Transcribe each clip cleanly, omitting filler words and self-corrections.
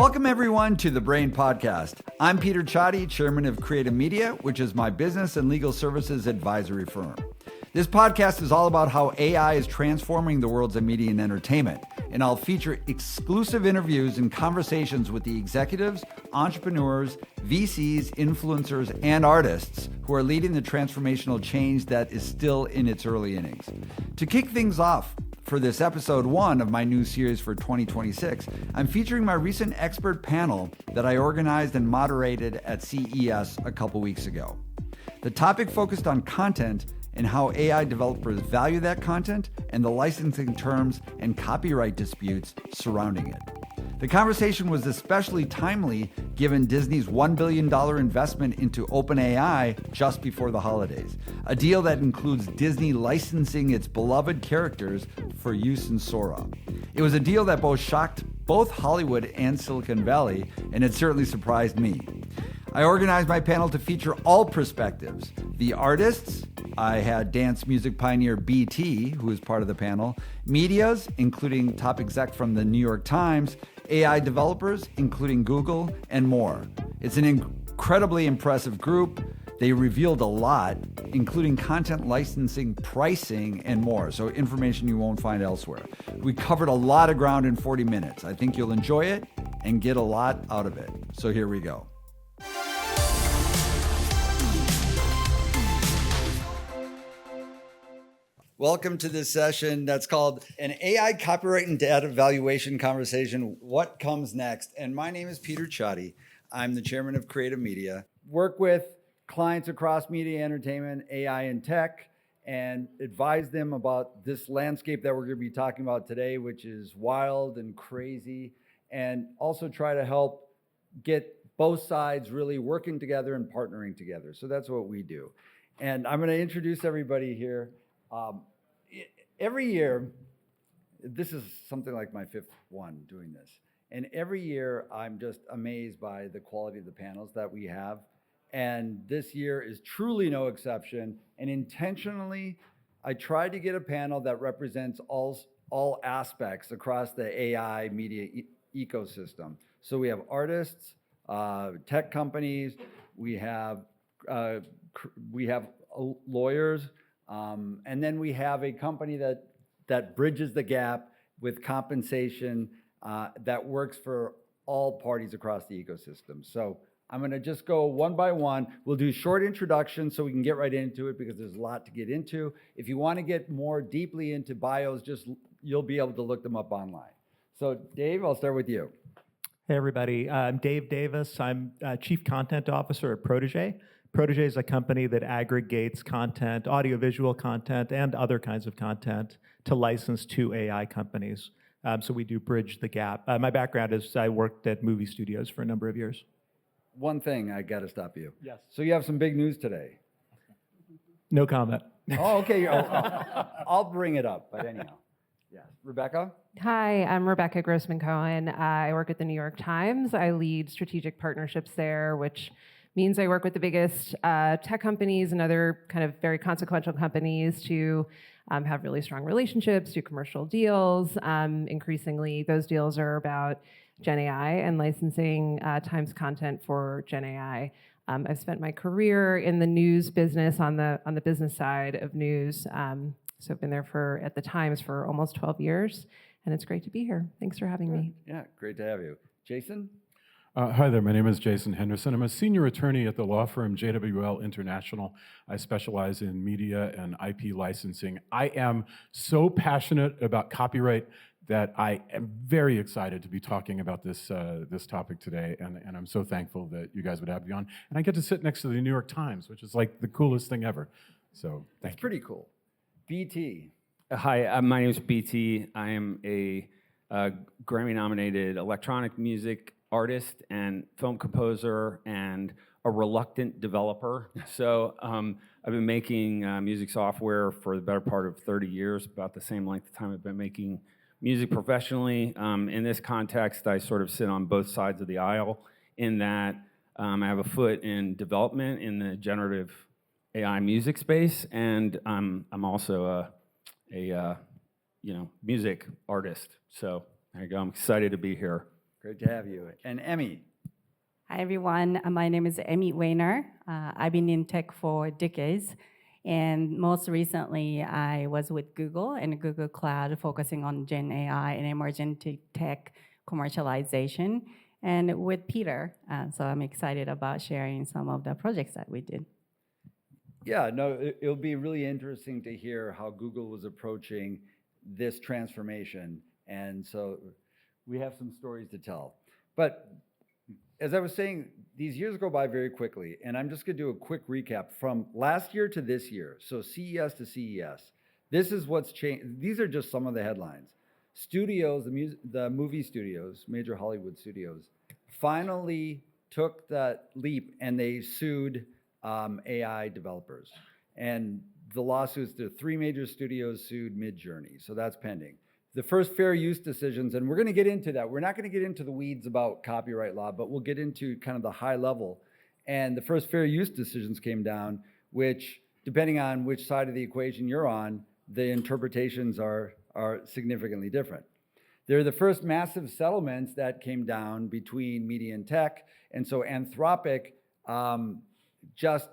Welcome, everyone, to the Brain Podcast. I'm Peter Csathy, chairman of Creative Media, which is my business and legal services advisory firm. This podcast is all about how AI is transforming the worlds of media and entertainment, and I'll feature exclusive interviews and conversations with the executives, entrepreneurs, VCs, influencers, and artists who are leading the transformational change that is still in its early innings. To kick things off, for this episode 1 of my new series for 2026, I'm featuring my recent expert panel that I organized and moderated at CES a couple weeks ago. The topic focused on content and how AI developers value that content and the licensing terms and copyright disputes surrounding it. The conversation was especially timely given Disney's $1 billion investment into OpenAI just before the holidays, a deal that includes Disney licensing its beloved characters for use in Sora. It was a deal that shocked both Hollywood and Silicon Valley, and it certainly surprised me. I organized my panel to feature all perspectives. The artists, I had dance music pioneer BT, who is part of the panel, medias, including top exec from the New York Times, AI developers, including Google, and more. It's an incredibly impressive group. They revealed a lot, including content licensing, pricing, and more, so information you won't find elsewhere. We covered a lot of ground in 40 minutes. I think you'll enjoy it and get a lot out of it. So here we go. Welcome to this session that's called an AI Copyright and Data Valuation Conversation, What Comes Next? And my name is Peter Csathy. I'm the chairman of Creative Media. Work with clients across media, entertainment, AI, and tech, and advise them about this landscape that we're going to be talking about today, which is wild and crazy, and also try to help get both sides really working together and partnering together. So that's what we do. And I'm going to introduce everybody here. Every year, this is something like my 5th one doing this, and every year I'm just amazed by the quality of the panels that we have, and this year is truly no exception. And intentionally, I tried to get a panel that represents all aspects across the AI media ecosystem. So we have artists, tech companies, we have lawyers. And then we have a company that bridges the gap with compensation that works for all parties across the ecosystem. So I'm going to just go one by one. We'll do short introductions so we can get right into it because there's a lot to get into. If you want to get more deeply into bios, you'll be able to look them up online. So Dave, I'll start with you. Hey everybody, I'm Dave Davis. I'm Chief Content Officer at Protégé. Protégé is a company that aggregates content, audiovisual content, and other kinds of content to license to AI companies. So we do bridge the gap. My background is I worked at movie studios for a number of years. One thing, I got to stop you. Yes. So you have some big news today. No comment. Oh, okay. I'll bring it up, but anyhow. Yes. Rebecca? Hi, I'm Rebecca Grossman-Cohen. I work at the New York Times. I lead strategic partnerships there, which means I work with the biggest tech companies and other kind of very consequential companies to have really strong relationships, do commercial deals. Increasingly, those deals are about Gen AI and licensing Times content for Gen AI. I've spent my career in the news business on the business side of news. So I've been there at the Times for almost 12 years, and it's great to be here. Thanks for having me. Yeah, great to have you. Jason? Hi there, my name is Jason Henderson. I'm a senior attorney at the law firm JWL International. I specialize in media and IP licensing. I am so passionate about copyright that I am very excited to be talking about this topic today, and I'm so thankful that you guys would have me on. And I get to sit next to the New York Times, which is like the coolest thing ever. So thank you. Pretty cool. BT. Hi, my name is BT. I am a Grammy-nominated electronic music artist and film composer and a reluctant developer. So I've been making music software for the better part of 30 years, about the same length of time I've been making music professionally. In this context, I sort of sit on both sides of the aisle in that I have a foot in development in the generative AI music space, and I'm also a music artist. So there you go. I'm excited to be here. Great to have you. And Emmy. Hi, everyone. My name is Emmy Weiner. I've been in tech for decades. And most recently, I was with Google and Google Cloud, focusing on Gen AI and emerging tech commercialization, and with Peter. So I'm excited about sharing some of the projects that we did. Yeah, no, it'll be really interesting to hear how Google was approaching this transformation. And so we have some stories to tell. But as I was saying, these years go by very quickly, and I'm just going to do a quick recap from last year to this year. So CES to CES. This is what's changed. These are just some of the headlines. Studios, the movie studios, major Hollywood studios, finally took that leap and they sued AI developers. And the lawsuits, the 3 major studios sued Midjourney, so that's pending. The first fair use decisions, and we're going to get into that. We're not going to get into the weeds about copyright law, but we'll get into kind of the high level. And the first fair use decisions came down, which, depending on which side of the equation you're on, the interpretations are significantly different. They're the first massive settlements that came down between media and tech. And so Anthropic just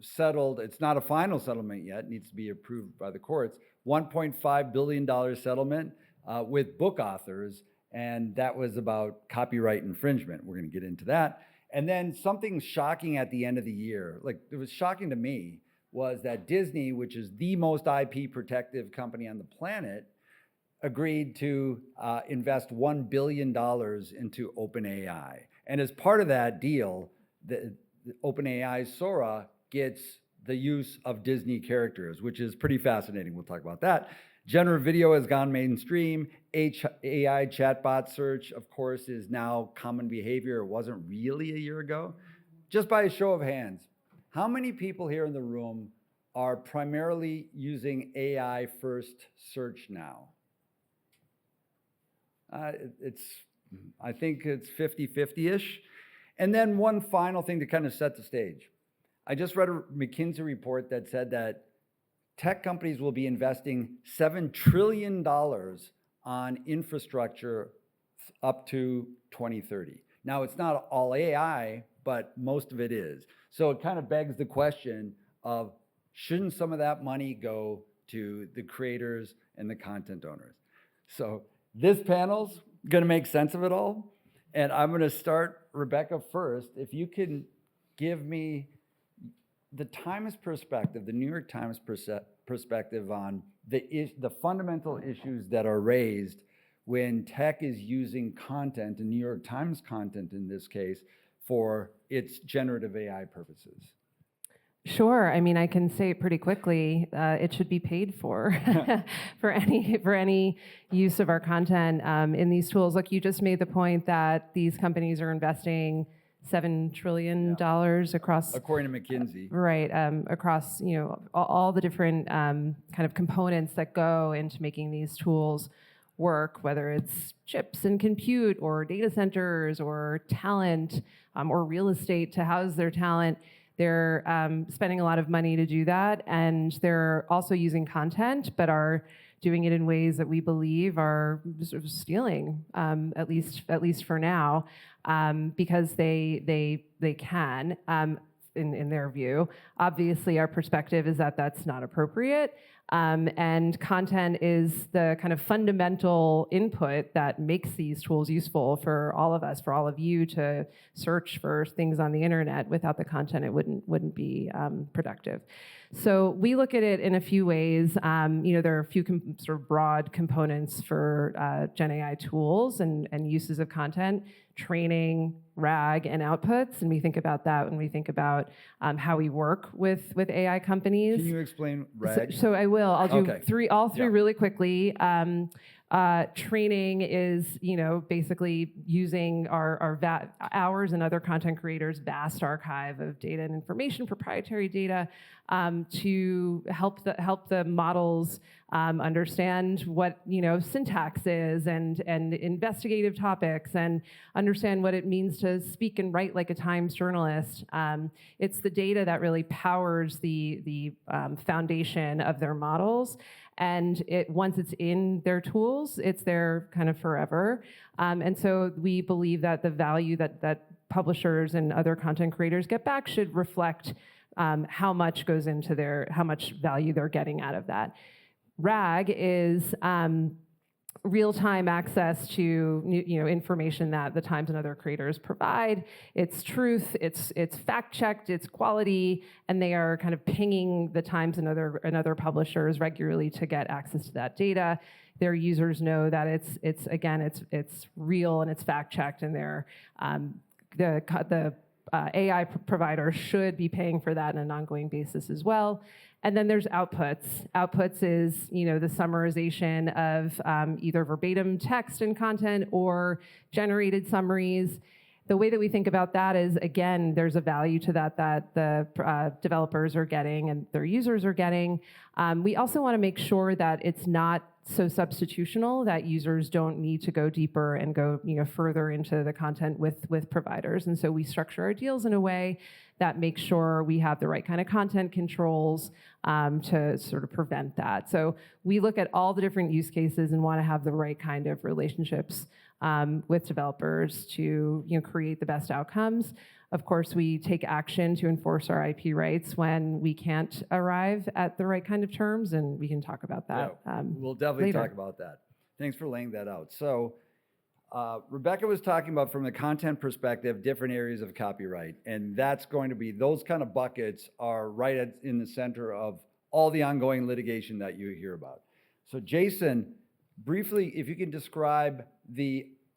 settled. It's not a final settlement yet. It needs to be approved by the courts. $1.5 billion settlement with book authors, and that was about copyright infringement. We're going to get into that. And then something shocking at the end of the year, like it was shocking to me, was that Disney, which is the most IP protective company on the planet, agreed to invest $1 billion into OpenAI. And as part of that deal, the OpenAI Sora gets the use of Disney characters, which is pretty fascinating. We'll talk about that. Generative video has gone mainstream. AI chatbot search, of course, is now common behavior. It wasn't really a year ago. Just by a show of hands, how many people here in the room are primarily using AI first search now? I think it's 50-50-ish. And then one final thing to kind of set the stage. I just read a McKinsey report that said that tech companies will be investing $7 trillion on infrastructure up to 2030. Now, it's not all AI, but most of it is. So it kind of begs the question of, shouldn't some of that money go to the creators and the content owners? So this panel's going to make sense of it all. And I'm going to start, Rebecca, first. If you can give me the Times perspective, the New York Times perspective on the fundamental issues that are raised when tech is using content, and New York Times content in this case, for its generative AI purposes. Sure. I mean, I can say it pretty quickly. It should be paid for for any use of our content in these tools. Look, you just made the point that these companies are investing $7 trillion across, according to McKinsey, right? Across all the different kind of components that go into making these tools work, whether it's chips and compute, or data centers, or talent, or real estate to house their talent. They're spending a lot of money to do that, and they're also using content, but are doing it in ways that we believe are sort of stealing, at least for now, because they can, in their view. Obviously, our perspective is that that's not appropriate. And content is the kind of fundamental input that makes these tools useful for all of us, for all of you to search for things on the internet. Without the content, it wouldn't be productive. So we look at it in a few ways. There are a few sort of broad components for Gen AI tools and uses of content: training, RAG, and outputs. And we think about that when we think about how we work with AI companies. Can you explain RAG? So I will. I'll do all three really quickly. Training is, basically using ours and other content creators' vast archive of data and information, proprietary data, to help the models understand what syntax is and investigative topics, and understand what it means to speak and write like a Times journalist. It's the data that really powers the foundation of their models. And once it's in their tools, it's there kind of forever. And so we believe that the value that publishers and other content creators get back should reflect how much goes into how much value they're getting out of that. RAG is real-time access to information that the Times and other creators provide. It's truth, it's fact-checked, it's quality, and they are kind of pinging the Times and other publishers regularly to get access to that data. Their users know that it's real and it's fact-checked, and the AI provider should be paying for that on an ongoing basis as well. And then there's outputs. Outputs is, the summarization of either verbatim text and content or generated summaries. The way that we think about that is, again, there's a value to that the developers are getting and their users are getting. We also want to make sure that it's not so substitutional that users don't need to go deeper and go further into the content with providers. And so we structure our deals in a way that makes sure we have the right kind of content controls to sort of prevent that. So we look at all the different use cases and want to have the right kind of relationships with developers to create the best outcomes. Of course, we take action to enforce our IP rights when we can't arrive at the right kind of terms, and we can talk about that. We'll definitely later. talk about that. Thanks for laying that out. So Rebecca was talking about, from the content perspective, different areas of copyright, and that's going to be, those kind of buckets are right in the center of all the ongoing litigation that you hear about. So Jason, briefly, if you can describe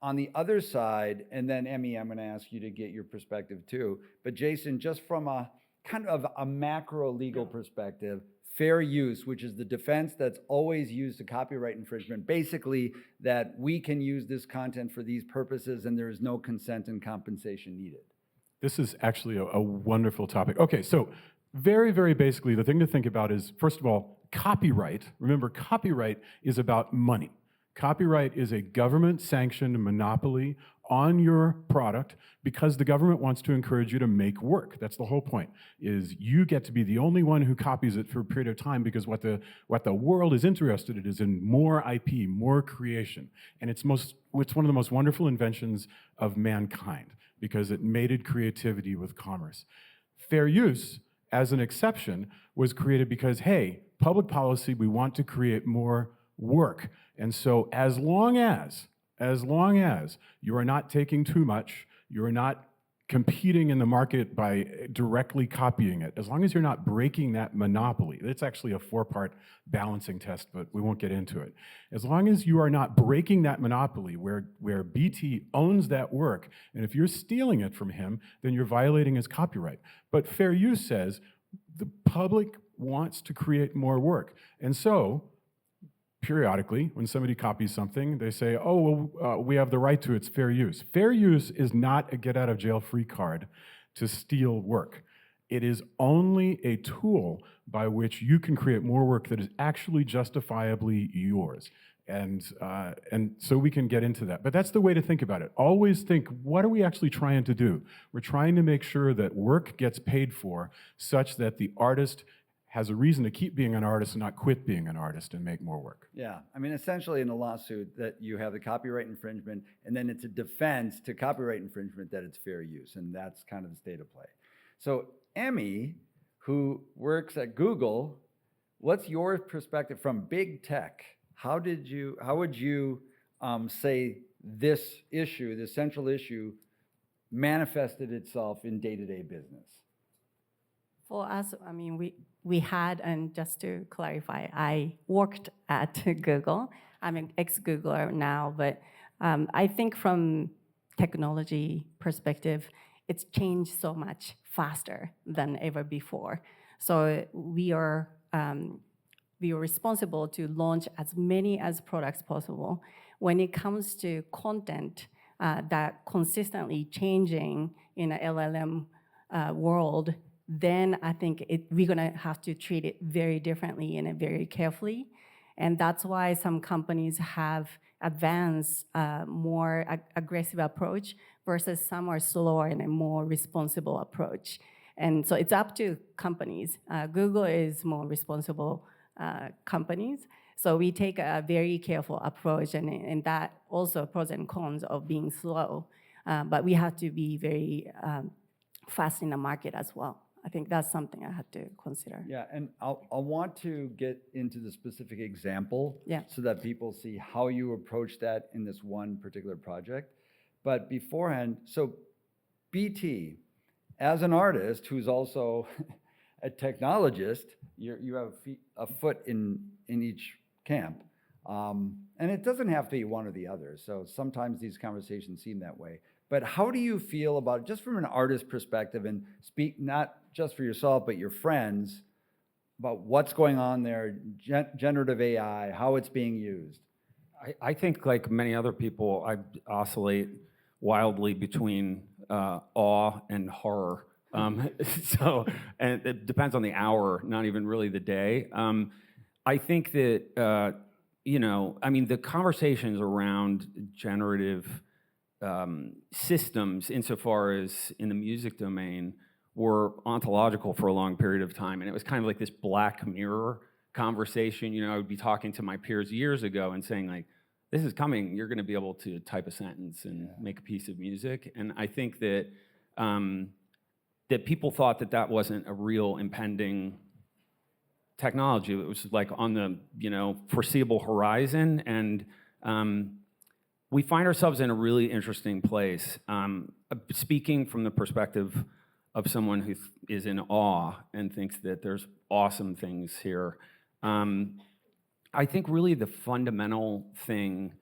on the other side, and then Emmy, I'm going to ask you to get your perspective too. But Jason, just from a kind of a macro legal perspective, fair use, which is the defense that's always used to copyright infringement, basically that we can use this content for these purposes and there is no consent and compensation needed. This is actually a wonderful topic. Okay, so very, very basically, the thing to think about is, first of all, copyright. Remember, copyright is about money. Copyright is a government-sanctioned monopoly on your product because the government wants to encourage you to make work. That's the whole point, is you get to be the only one who copies it for a period of time, because what the world is interested in is in more IP, more creation. And it's one of the most wonderful inventions of mankind because it mated creativity with commerce. Fair use, as an exception, was created because, hey, public policy, we want to create more work. And so as long as you are not taking too much, you are not competing in the market by directly copying it, as long as you're not breaking that monopoly, it's actually a 4-part balancing test, but we won't get into it. As long as you are not breaking that monopoly where BT owns that work, and if you're stealing it from him, then you're violating his copyright. But fair use says the public wants to create more work. And so, periodically, when somebody copies something, they say, oh, well, we have the right to it, it's fair use. Fair use is not a get-out-of-jail-free card to steal work. It is only a tool by which you can create more work that is actually justifiably yours. And so we can get into that. But that's the way to think about it. Always think, what are we actually trying to do? We're trying to make sure that work gets paid for such that the artist has a reason to keep being an artist and not quit being an artist and make more work. Yeah, I mean, essentially in a lawsuit that you have the copyright infringement, and then it's a defense to copyright infringement that it's fair use, and that's kind of the state of play. So Emmy, who works at Google, what's your perspective from big tech? How would you say this issue, this central issue, manifested itself in day-to-day business? For us, I mean, we had, and just to clarify, I worked at Google. I'm an ex-Googler now, but I think from technology perspective, it's changed so much faster than ever before. So we are responsible to launch as many as products possible. When it comes to content that consistently changing in an LLM world, then I think we're gonna have to treat it very differently and very carefully. And that's why some companies have advanced more aggressive approach versus some are slower and a more responsible approach. And so it's up to companies. Google is more responsible companies, So we take a very careful approach, and that also pros and cons of being slow. But we have to be very fast in the market as well. I think that's something I had to consider. Yeah, and I'll want to get into the specific example Yeah. so that people see how you approach that in this one particular project. But beforehand, so BT, as an artist who's also a technologist, you have a foot in each camp. And it doesn't have to be one or the other. So sometimes these conversations seem that way. But how do you feel about, just from an artist perspective, and speak not just for yourself, but your friends, about what's going on there, generative AI, how it's being used? I think, like many other people, I oscillate wildly between awe and horror. So, and it depends on the hour, not even really the day. I think that, I mean, the conversations around generative systems, insofar as in the music domain, were ontological for a long period of time. And it was kind of like this Black Mirror conversation. I would be talking to my peers years ago and saying, like, this is coming. You're going to be able to type a sentence and make a piece of music. And I think that that people thought that that wasn't a real impending technology. It was like on the foreseeable horizon. And we find ourselves in a really interesting place. Speaking from the perspective of someone who is in awe and thinks that there's awesome things here, I think really the fundamental thing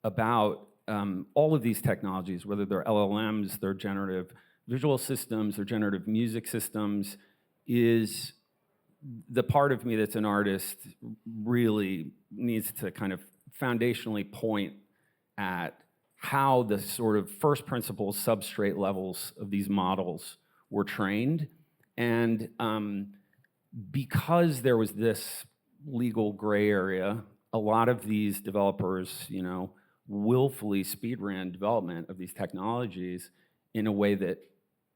about all of these technologies, whether they're LLMs, they're generative visual systems, they're generative music systems, is the part of me that's an artist really needs to kind of foundationally point at how the sort of first principles, substrate levels of these models were trained. And because there was this legal gray area, a lot of these developers, willfully speed ran development of these technologies in a way that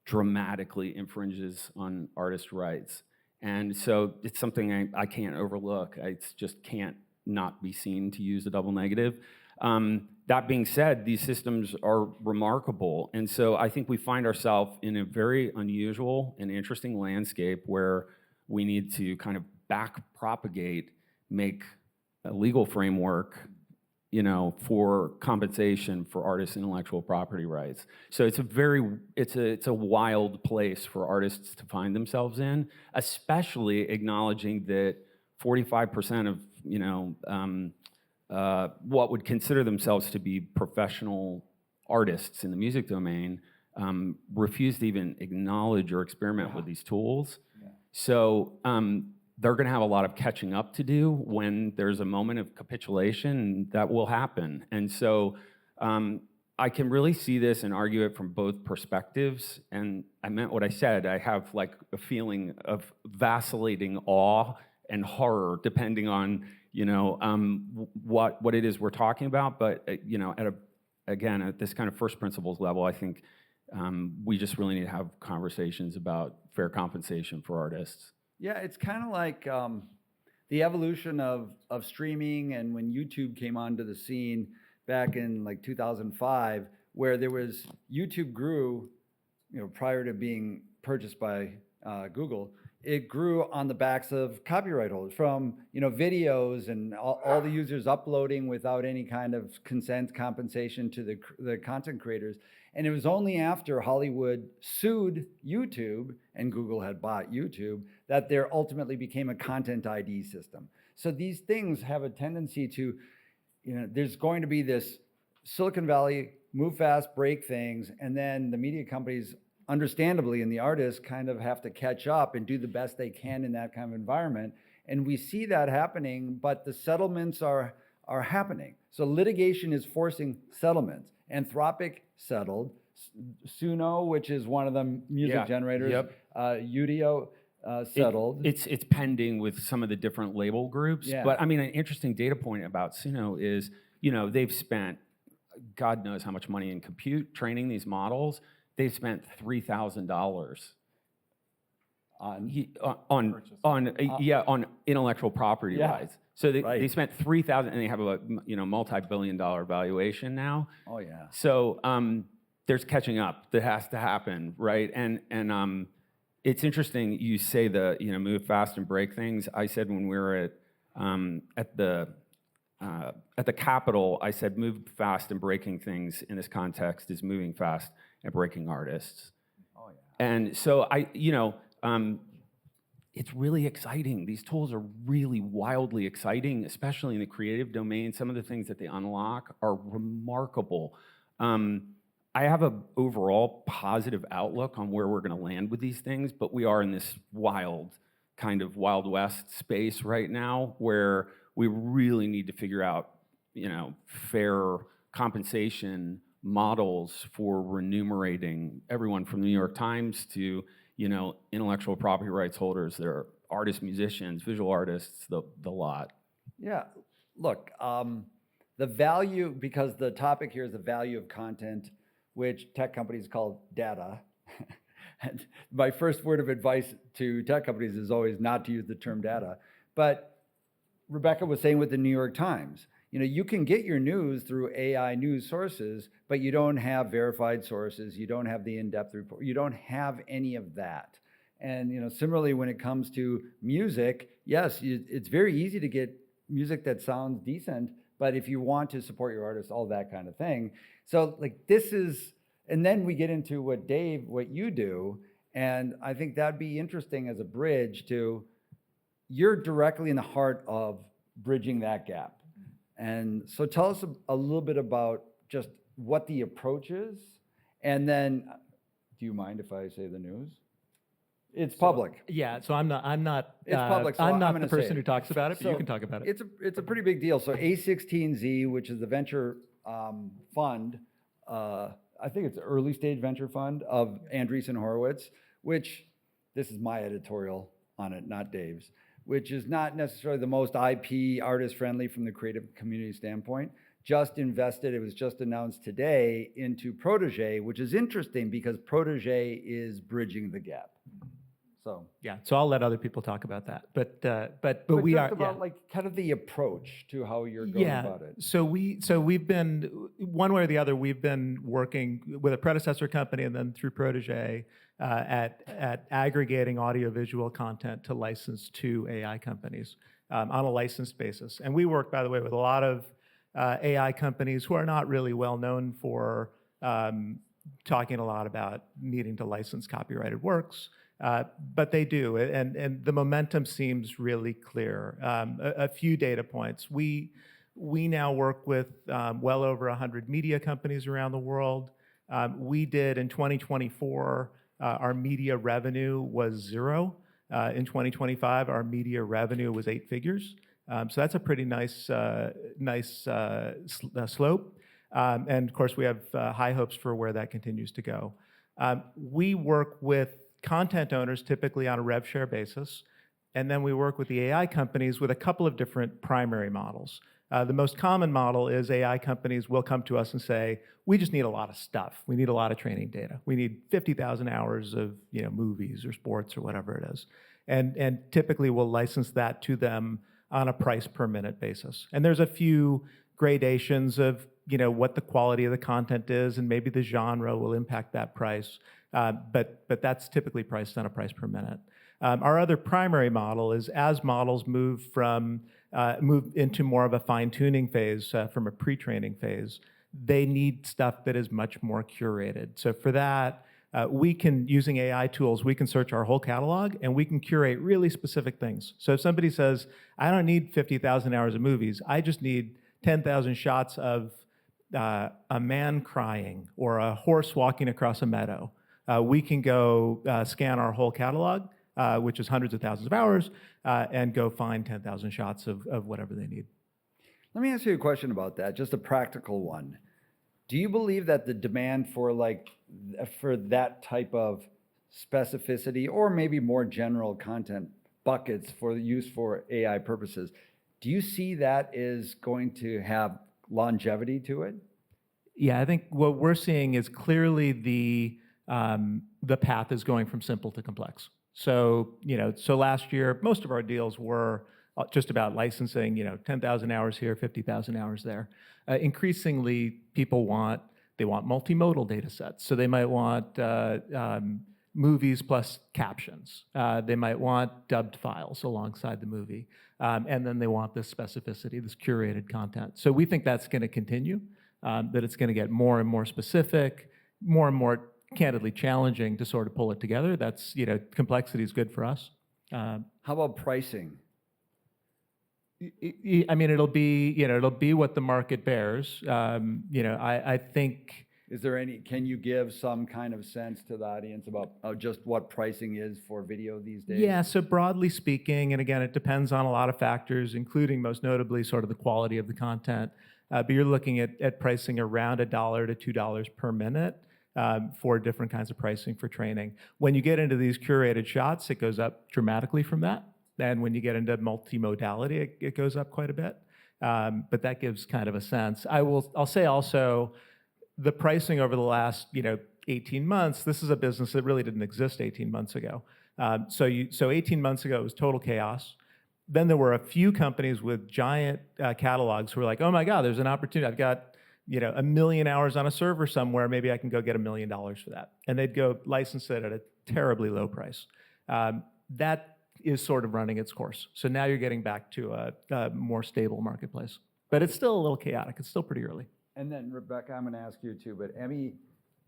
dramatically infringes on artist rights. And so it's something I can't overlook. I just can't not be seen to use a double negative. That being said, these systems are remarkable. And so I think we find ourselves in a very unusual and interesting landscape where we need to kind of back propagate, make a legal framework, for compensation for artists' intellectual property rights. So it's a wild place for artists to find themselves in, especially acknowledging that 45% of, what would consider themselves to be professional artists in the music domain refuse to even acknowledge or experiment with these tools. Yeah. So they're going to have a lot of catching up to do when there's a moment of capitulation. That will happen. And so I can really see this and argue it from both perspectives. And I meant what I said. I have like a feeling of vacillating awe and horror, depending on what it is we're talking about. But at this kind of first principles level, I think we just really need to have conversations about fair compensation for artists. Yeah, it's kind of like the evolution of streaming, and when YouTube came onto the scene back in like 2005, where there was YouTube grew, prior to being purchased by Google. It grew on the backs of copyright holders, from videos and all the users uploading without any kind of consent compensation to the content creators. And it was only after Hollywood sued YouTube and Google had bought YouTube that there ultimately became a content ID system. So these things have a tendency to, there's going to be this Silicon Valley move fast, break things, and then the media companies, understandably, and the artists kind of have to catch up and do the best they can in that kind of environment. And we see that happening, but the settlements are happening. So litigation is forcing settlements. Anthropic settled. Suno, which is one of the music generators, Udio settled. It's pending with some of the different label groups. Yeah. But I mean, an interesting data point about Suno is, they've spent God knows how much money in compute training these models. They've spent $3,000 on intellectual property rights. So they Right. spent 3,000, and they have a multi-billion-dollar valuation now. Oh, yeah. So there's catching up that has to happen, right? And it's interesting you say the move fast and break things. I said when we were at the Capitol, I said move fast and breaking things in this context is moving fast and breaking artists. Oh, yeah. And so it's really exciting. These tools are really wildly exciting, especially in the creative domain. Some of the things that they unlock are remarkable. I have an overall positive outlook on where we're going to land with these things, but we are in this kind of Wild West space right now where we really need to figure out, fair compensation models for remunerating everyone from the New York Times to, intellectual property rights holders that are artists, musicians, visual artists, the lot. Yeah. Look, the value, because the topic here is the value of content, which tech companies call data. And my first word of advice to tech companies is always not to use the term data. But Rebecca was saying with the New York Times, you can get your news through AI news sources, but you don't have verified sources. You don't have the in-depth report. You don't have any of that. And similarly, when it comes to music, yes, it's very easy to get music that sounds decent, but if you want to support your artist, all that kind of thing. So and then we get into what you do, and I think that'd be interesting as a bridge to, you're directly in the heart of bridging that gap. And so tell us a little bit about just what the approach is, and then, do you mind if I say the news? It's public. Yeah, so I'm not. It's public, so I'm not gonna the say person it. who talks about it, but So you can talk about it. It's a pretty big deal. So A16Z, which is the venture fund, I think it's the early stage venture fund of Andreessen Horowitz, which, this is my editorial on it, not Dave's, which is not necessarily the most IP artist friendly from the creative community standpoint. Just invested, it was just announced today, into Protégé, which is interesting because Protégé is bridging the gap. So Yeah, so I'll let other people talk about that. But we just are about like kind of the approach to how you're going about it. So we've been, one way or the other, we've been working with a predecessor company and then through Protégé at aggregating audiovisual content to license to AI companies on a licensed basis. And we work, by the way, with a lot of AI companies who are not really well known for talking a lot about needing to license copyrighted works. But they do, and the momentum seems really clear. A few data points. We now work with well over 100 media companies around the world. We did in 2024, our media revenue was 0. In 2025, our media revenue was 8 figures. So that's a pretty nice slope. And of course, we have high hopes for where that continues to go. We work with content owners typically on a rev share basis, and then we work with the AI companies with a couple of different primary models. The most common model is AI companies will come to us and say, we just need a lot of stuff. We need a lot of training data. We need 50,000 hours of movies or sports or whatever it is. And typically we'll license that to them on a price per minute basis. And there's a few gradations of what the quality of the content is, and maybe the genre will impact that price. But that's typically priced on a price per minute. Our other primary model is as models move into more of a fine-tuning phase from a pre-training phase, they need stuff that is much more curated. So for that, we can, using AI tools, we can search our whole catalog and we can curate really specific things. So if somebody says, I don't need 50,000 hours of movies, I just need 10,000 shots of a man crying or a horse walking across a meadow, we can go scan our whole catalog, which is hundreds of thousands of hours, and go find 10,000 shots of whatever they need. Let me ask you a question about that, just a practical one. Do you believe that the demand for that type of specificity, or maybe more general content buckets for use for AI purposes, do you see that is going to have longevity to it? Yeah, I think what we're seeing is clearly the path is going from simple to complex. So, so last year, most of our deals were just about licensing, 10,000 hours here, 50,000 hours there. Increasingly, people want multimodal data sets. So they might want movies plus captions. They might want dubbed files alongside the movie. And then they want this specificity, this curated content. So we think that's going to continue, that it's going to get more and more specific, more and more candidly challenging to sort of pull it together. That's, complexity is good for us. How about pricing? I mean, it'll be what the market bears. I think. Is there can you give some kind of sense to the audience about just what pricing is for video these days? Yeah, so broadly speaking, and again, it depends on a lot of factors, including most notably sort of the quality of the content. But you're looking at pricing around $1 to $2 per minute for different kinds of pricing for training. When you get into these curated shots, it goes up dramatically from that. And when you get into multimodality, it goes up quite a bit. But that gives kind of a sense. I'll say also, the pricing over the last 18 months, this is a business that really didn't exist 18 months ago. So 18 months ago, it was total chaos. Then there were a few companies with giant catalogs who were like, oh my God, there's an opportunity. I've got 1 million hours on a server somewhere. Maybe I can go get $1 million for that. And they'd go license it at a terribly low price. That is sort of running its course. So now you're getting back to a more stable marketplace. But it's still a little chaotic. It's still pretty early. And then, Rebecca, I'm going to ask you too, but Emmy,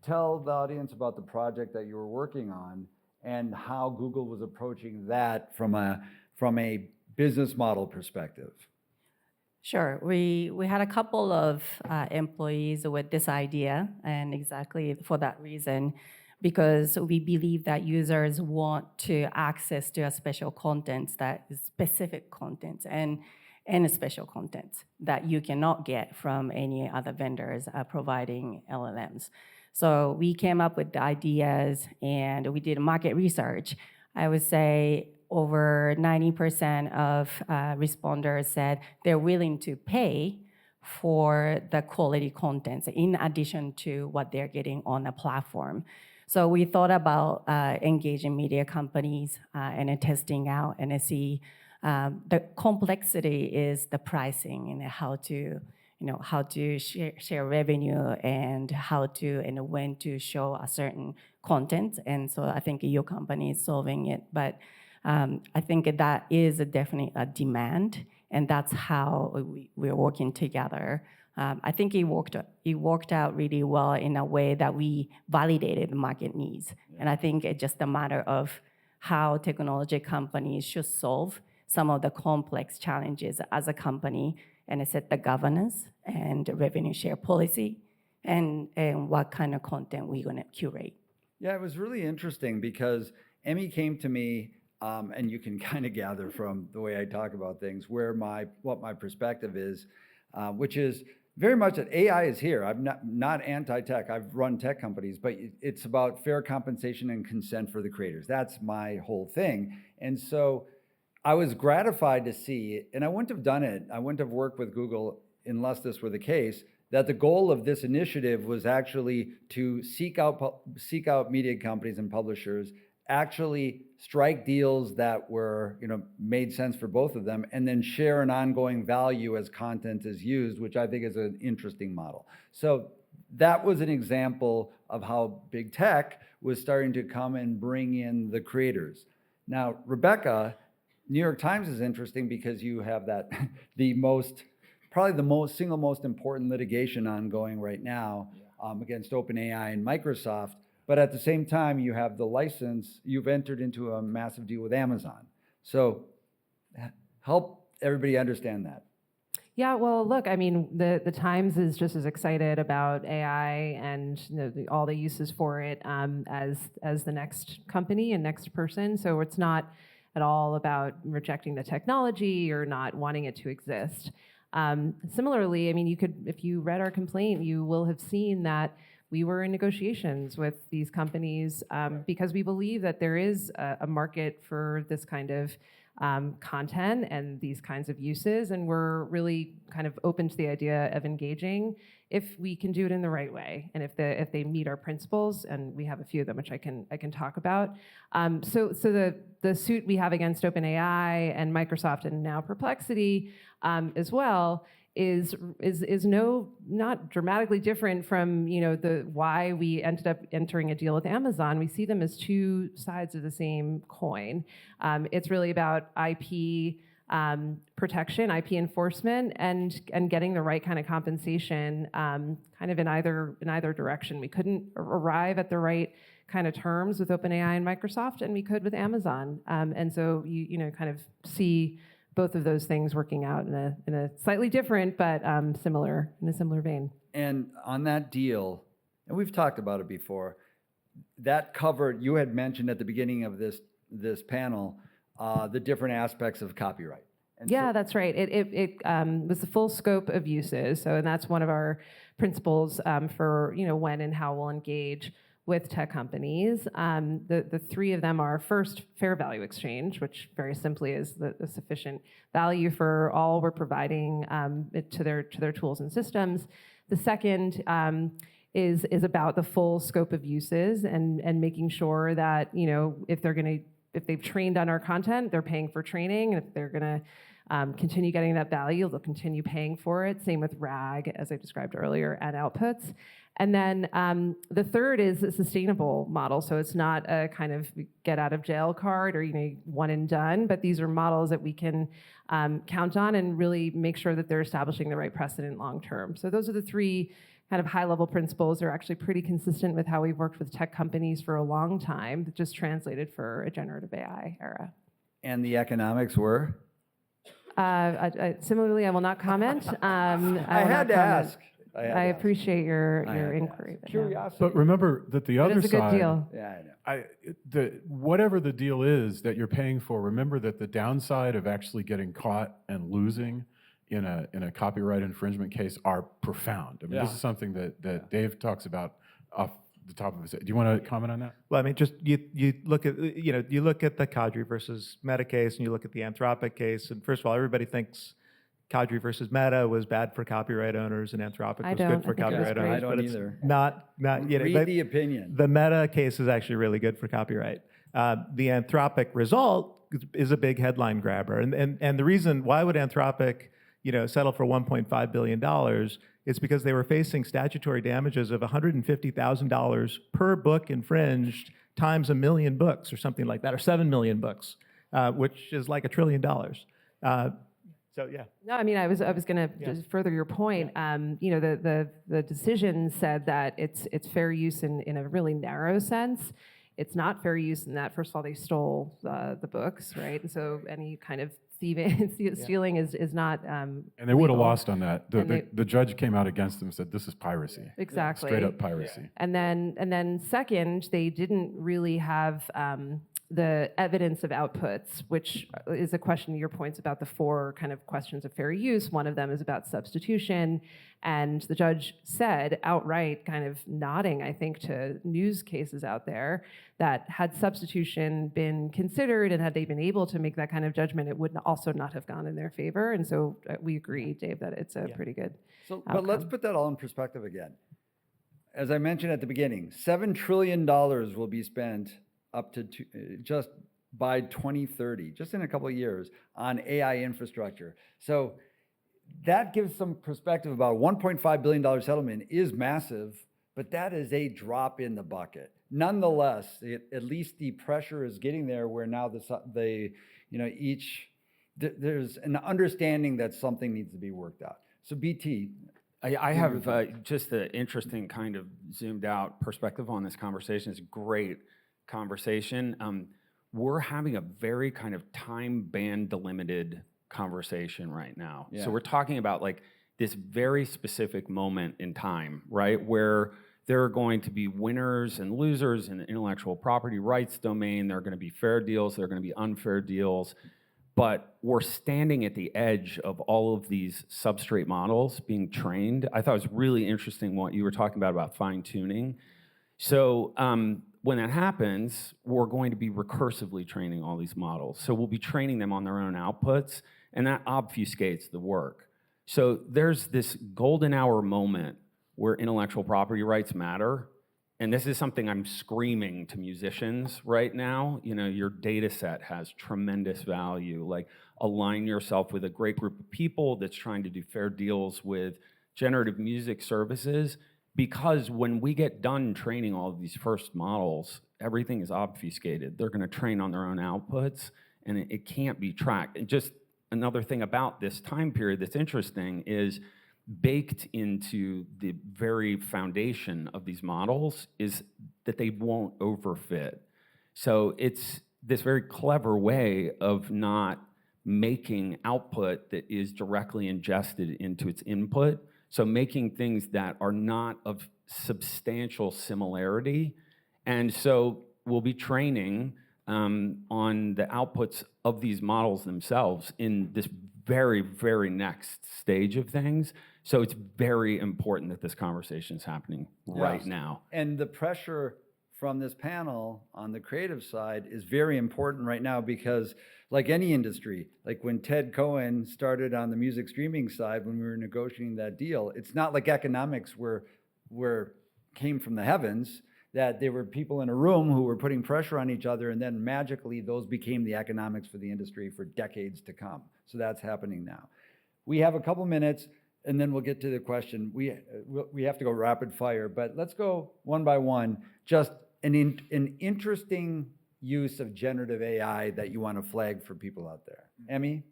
tell the audience about the project that you were working on and how Google was approaching that from a business model perspective. Sure. We had a couple of employees with this idea, and exactly for that reason, because we believe that users want to access to a special content, that is specific content, and special content that you cannot get from any other vendors providing LLMs. So we came up with the ideas and we did market research. I would say over 90% of responders said they're willing to pay for the quality content in addition to what they're getting on the platform. So we thought about engaging media companies and testing out and see the complexity is the pricing and how to share revenue and how to and when to show a certain content. And so I think your company is solving it. But I think that is definitely a demand, and that's how we're working together. I think it worked out really well in a way that we validated the market needs. And I think it's just a matter of how technology companies should solve some of the complex challenges as a company and set the governance and revenue share policy and what kind of content we're going to curate. Yeah, it was really interesting because Emmy came to me, and you can kind of gather from the way I talk about things what my perspective is, which is very much that AI is here. I'm not anti-tech. I've run tech companies, but it's about fair compensation and consent for the creators. That's my whole thing. And so I was gratified to see, and I wouldn't have done it, I wouldn't have worked with Google unless this were the case, that the goal of this initiative was actually to seek out media companies and publishers, actually strike deals that were, made sense for both of them, and then share an ongoing value as content is used, which I think is an interesting model. So that was an example of how big tech was starting to come and bring in the creators. Now, Rebecca, New York Times is interesting because you have that probably the single most important litigation ongoing right now against OpenAI and Microsoft. But at the same time, you have the license. You've entered into a massive deal with Amazon. So help everybody understand that. Yeah, well, look, I mean, the Times is just as excited about AI and all the uses for it as the next company and next person. So it's not at all about rejecting the technology or not wanting it to exist. Similarly, I mean, if you read our complaint, you will have seen that we were in negotiations with these companies because we believe that there is a market for this kind of content and these kinds of uses, and we're really kind of open to the idea of engaging if we can do it in the right way, and if they meet our principles, and we have a few of them which I can talk about. So the suit we have against OpenAI and Microsoft and now Perplexity as well is not dramatically different from the why we ended up entering a deal with Amazon. We see them as two sides of the same coin. It's really about IP protection, IP enforcement, and getting the right kind of compensation, kind of in either direction. We couldn't arrive at the right kind of terms with OpenAI and Microsoft, and we could with Amazon. And so you kind of see both of those things working out in a slightly different but similar vein. And on that deal, and we've talked about it before, that covered, you had mentioned at the beginning of this panel, the different aspects of copyright. And yeah, that's right. It was the full scope of uses. So, and that's one of our principles for when and how we'll engage with tech companies. The three of them are: first, fair value exchange, which very simply is the sufficient value for all we're providing to their tools and systems. The second is about the full scope of uses and making sure that if they've trained on our content, they're paying for training, and if they're gonna continue getting that value, they'll continue paying for it. Same with RAG, as I described earlier, and outputs. And then the third is a sustainable model. So it's not a kind of get out of jail card or one and done, but these are models that we can count on and really make sure that they're establishing the right precedent long term. So those are the three kind of high-level principles. They're actually pretty consistent with how we've worked with tech companies for a long time, just translated for a generative AI era. And the economics were? Similarly, I will not comment. I had to ask. I appreciate your inquiry. Curiosity. But remember that the other It is a good side, deal. Yeah, I know. whatever the deal is that you're paying for, remember that the downside of actually getting caught and losing in a copyright infringement case are profound. I mean, this is something that Dave talks about off the top of his head. Do you want to comment on that? Well, I mean, just you look at you look at the Kadri versus Meta case, and you look at the Anthropic case, and first of all, everybody thinks Kadri versus Meta was bad for copyright owners, and Anthropic was good for copyright owners. I don't but it's either. Not Read the opinion. The Meta case is actually really good for copyright. The Anthropic result is a big headline grabber, and the reason why would Anthropic settle for $1.5 billion is because they were facing statutory damages of $150,000 per book infringed times 1 million books or something like that, or 7 million books, which is like $1 trillion. So yeah. No, I mean, I was going to just further your point. The decision said that it's fair use in a really narrow sense. It's not fair use in that, first of all, they stole the books, right? And so any kind of stealing is not. And they would have lost on that. The judge came out against them and said, "This is piracy." Exactly. Straight up piracy. Yeah. And then second, they didn't really have the evidence of outputs, which is a question, your points about the 4 kind of questions of fair use. One of them is about substitution. And the judge said outright, kind of nodding, I think, to news cases out there, that had substitution been considered and had they been able to make that kind of judgment, it would also not have gone in their favor. And so we agree, Dave, that it's a pretty good outcome. But let's put that all in perspective again. As I mentioned at the beginning, $7 trillion will be spent up to just by 2030, just in a couple of years, on AI infrastructure. So that gives some perspective about $1.5 billion settlement is massive, but that is a drop in the bucket. Nonetheless, at least the pressure is getting there where now there's an understanding that something needs to be worked out. So BT. I have just an interesting kind of zoomed out perspective on this conversation. It's a great conversation. We're having a very kind of time band delimited conversation right now. Yeah. So we're talking about like this very specific moment in time, right? Where there are going to be winners and losers in the intellectual property rights domain. There are going to be fair deals. There are going to be unfair deals. But we're standing at the edge of all of these substrate models being trained. I thought it was really interesting what you were talking about fine-tuning. So when that happens, we're going to be recursively training all these models. So we'll be training them on their own outputs, and that obfuscates the work. So there's this golden hour moment where intellectual property rights matter. And this is something I'm screaming to musicians right now. You know, your data set has tremendous value. Like, align yourself with a great group of people that's trying to do fair deals with generative music services, because when we get done training all of these first models, everything is obfuscated. They're going to train on their own outputs, and it can't be tracked. And just another thing about this time period that's interesting is, baked into the very foundation of these models is that they won't overfit. So it's this very clever way of not making output that is directly ingested into its input. So making things that are not of substantial similarity. And so we'll be training on the outputs of these models themselves in this very, very next stage of things. So it's very important that this conversation is happening right now. And the pressure from this panel on the creative side is very important right now, because like any industry, like when Ted Cohen started on the music streaming side, when we were negotiating that deal, it's not like economics came from the heavens, that there were people in a room who were putting pressure on each other, and then magically those became the economics for the industry for decades to come. So that's happening now. We have a couple minutes, and then we'll get to the question. We have to go rapid fire, but let's go one by one. Just an interesting use of generative AI that you want to flag for people out there. Emmy,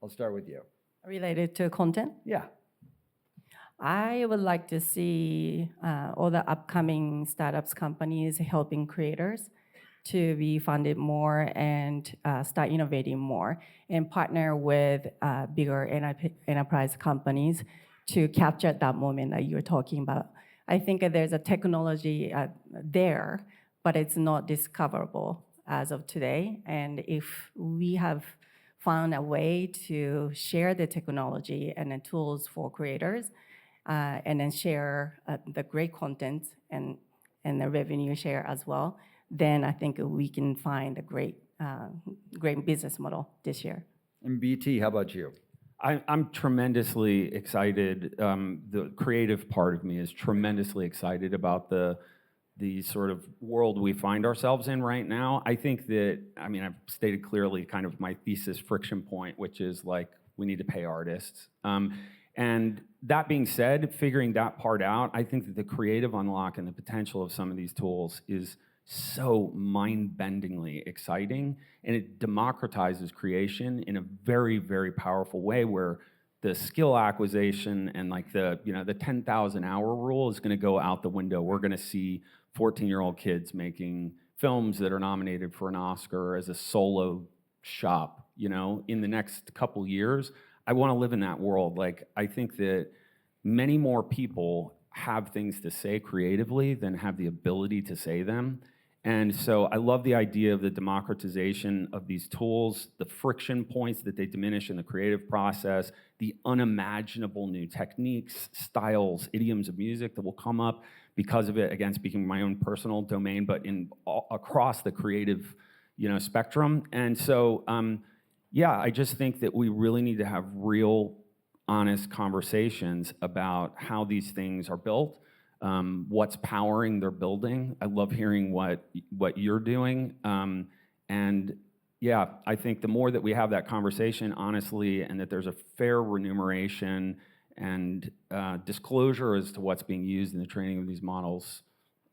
I'll start with you. Related to content? Yeah. I would like to see all the upcoming startups companies helping creators to be funded more and start innovating more, and partner with bigger enterprise companies to capture that moment that you're talking about. I think that there's a technology there, but it's not discoverable as of today. And if we have found a way to share the technology and the tools for creators, and then share the great content and the revenue share as well, then I think we can find a great business model this year. And BT, how about you? I'm tremendously excited. The creative part of me is tremendously excited about the sort of world we find ourselves in right now. I think that, I mean, I've stated clearly kind of my thesis friction point, which is like, we need to pay artists. And that being said, figuring that part out, I think that the creative unlock and the potential of some of these tools is so mind-bendingly exciting, and it democratizes creation in a very, very powerful way, where the skill acquisition and like the 10,000 hour rule is going to go out the window. We're going to see 14-year-old kids making films that are nominated for an Oscar as a solo shop, in the next couple years. I want to live in that world. Like, I think that many more people have things to say creatively than have the ability to say them. And so I love the idea of the democratization of these tools, the friction points that they diminish in the creative process, the unimaginable new techniques, styles, idioms of music that will come up because of it. Again, speaking my own personal domain, but across the creative, spectrum. And so, I just think that we really need to have real, honest conversations about how these things are built, what's powering their building. I love hearing what you're doing. I think the more that we have that conversation, honestly, and that there's a fair remuneration and disclosure as to what's being used in the training of these models,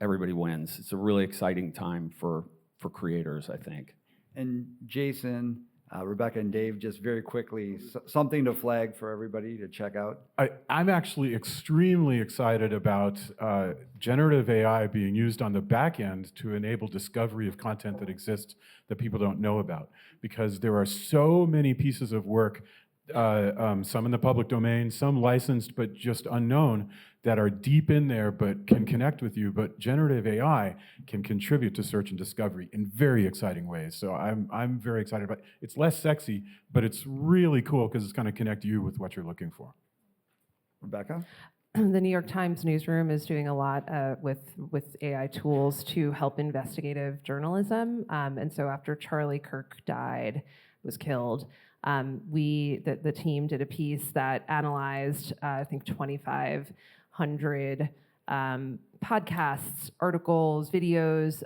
everybody wins. It's a really exciting time for creators, I think. And Jason, Rebecca and Dave, just very quickly, something to flag for everybody to check out. I'm actually extremely excited about generative AI being used on the back end to enable discovery of content that exists that people don't know about. Because there are so many pieces of work, some in the public domain, some licensed but just unknown, that are deep in there but can connect with you. But generative AI can contribute to search and discovery in very exciting ways. So I'm very excited about it. It's less sexy, but it's really cool because it's going to connect you with what you're looking for. Rebecca? the New York Times newsroom is doing a lot with AI tools to help investigative journalism. And so after Charlie Kirk was killed, the team did a piece that analyzed, I think, 2,500 podcasts, articles, videos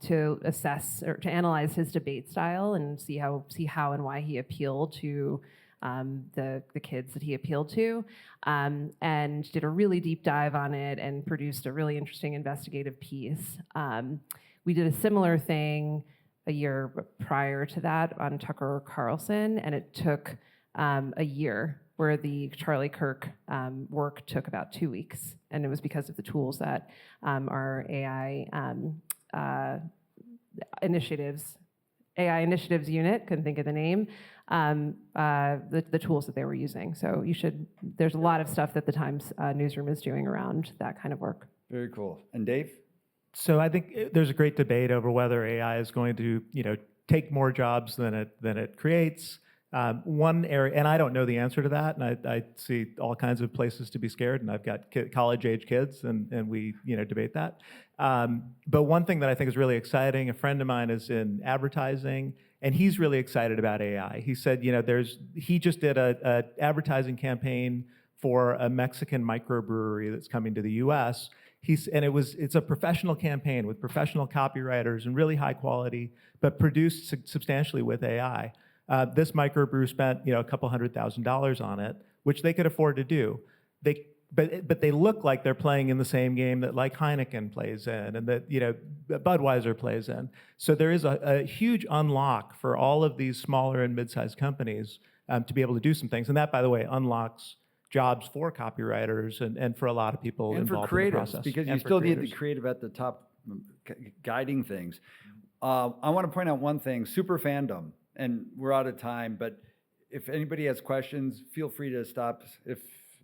to assess or to analyze his debate style and see how and why he appealed to the kids that he appealed to, and did a really deep dive on it and produced a really interesting investigative piece. We did a similar thing a year prior to that on Tucker Carlson, and it took a year, where the Charlie Kirk work took about 2 weeks. And it was because of the tools that our AI initiatives unit, couldn't think of the name, the tools that they were using. So there's a lot of stuff that the Times newsroom is doing around that kind of work. Very cool. And Dave? So I think there's a great debate over whether AI is going to, take more jobs than it creates. One area, and I don't know the answer to that, and I see all kinds of places to be scared, and I've got college-age kids, and we debate that. But one thing that I think is really exciting, a friend of mine is in advertising, and he's really excited about AI. He said, he just did a advertising campaign for a Mexican microbrewery that's coming to the U.S. It's a professional campaign with professional copywriters and really high quality, but produced substantially with AI. This microbrew spent a couple $100,000 on it, which they could afford to do. But they look like they're playing in the same game that like Heineken plays in and that Budweiser plays in. So there is a huge unlock for all of these smaller and mid-sized companies to be able to do some things. And that, by the way, unlocks jobs for copywriters and for a lot of people and involved for creatives, in the process. because you still need the creative at the top guiding things. I want to point out one thing, super fandom. And we're out of time, but if anybody has questions, feel free to stop if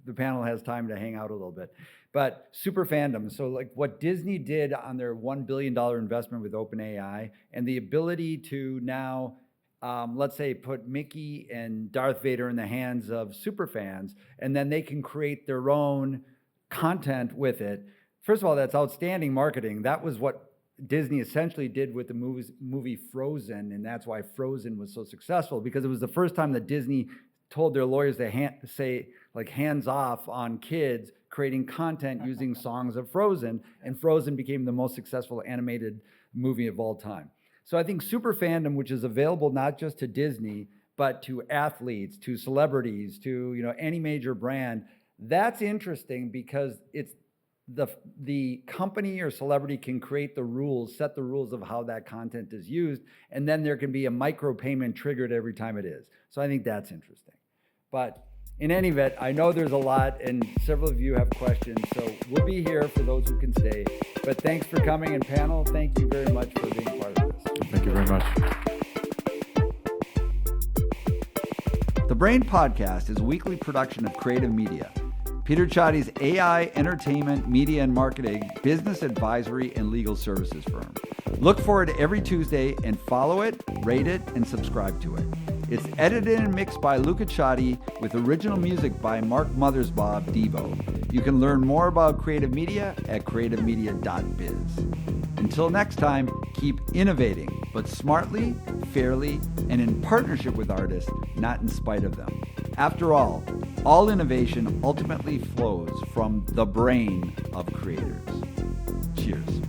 the panel has time to hang out a little bit. But super fandom, so like what Disney did on their $1 billion investment with OpenAI, and the ability to now, let's say, put Mickey and Darth Vader in the hands of super fans, and then they can create their own content with it. First of all, that's outstanding marketing. That was what Disney essentially did with the movie Frozen, and that's why Frozen was so successful, because it was the first time that Disney told their lawyers to say hands off on kids creating content using songs of Frozen, and Frozen became the most successful animated movie of all time. So I think super fandom, which is available not just to Disney, but to athletes, to celebrities, to any major brand, that's interesting because it's the company or celebrity can create the rules, set the rules of how that content is used, and then there can be a micropayment triggered every time it is. So I think that's interesting. But in any event, I know there's a lot, and several of you have questions, so we'll be here for those who can stay. But thanks for coming, and panel, thank you very much for being part of this. Thank you very much. The Brain Podcast is a weekly production of Creative Media, Peter Csathy's AI, entertainment, media, and marketing, business advisory, and legal services firm. Look for it every Tuesday and follow it, rate it, and subscribe to it. It's edited and mixed by Luca Csathy with original music by Mark Mothersbaugh of Devo. You can learn more about creative media at creativemedia.biz. Until next time, keep innovating, but smartly, fairly, and in partnership with artists, not in spite of them. After all innovation ultimately flows from the brain of creators. Cheers.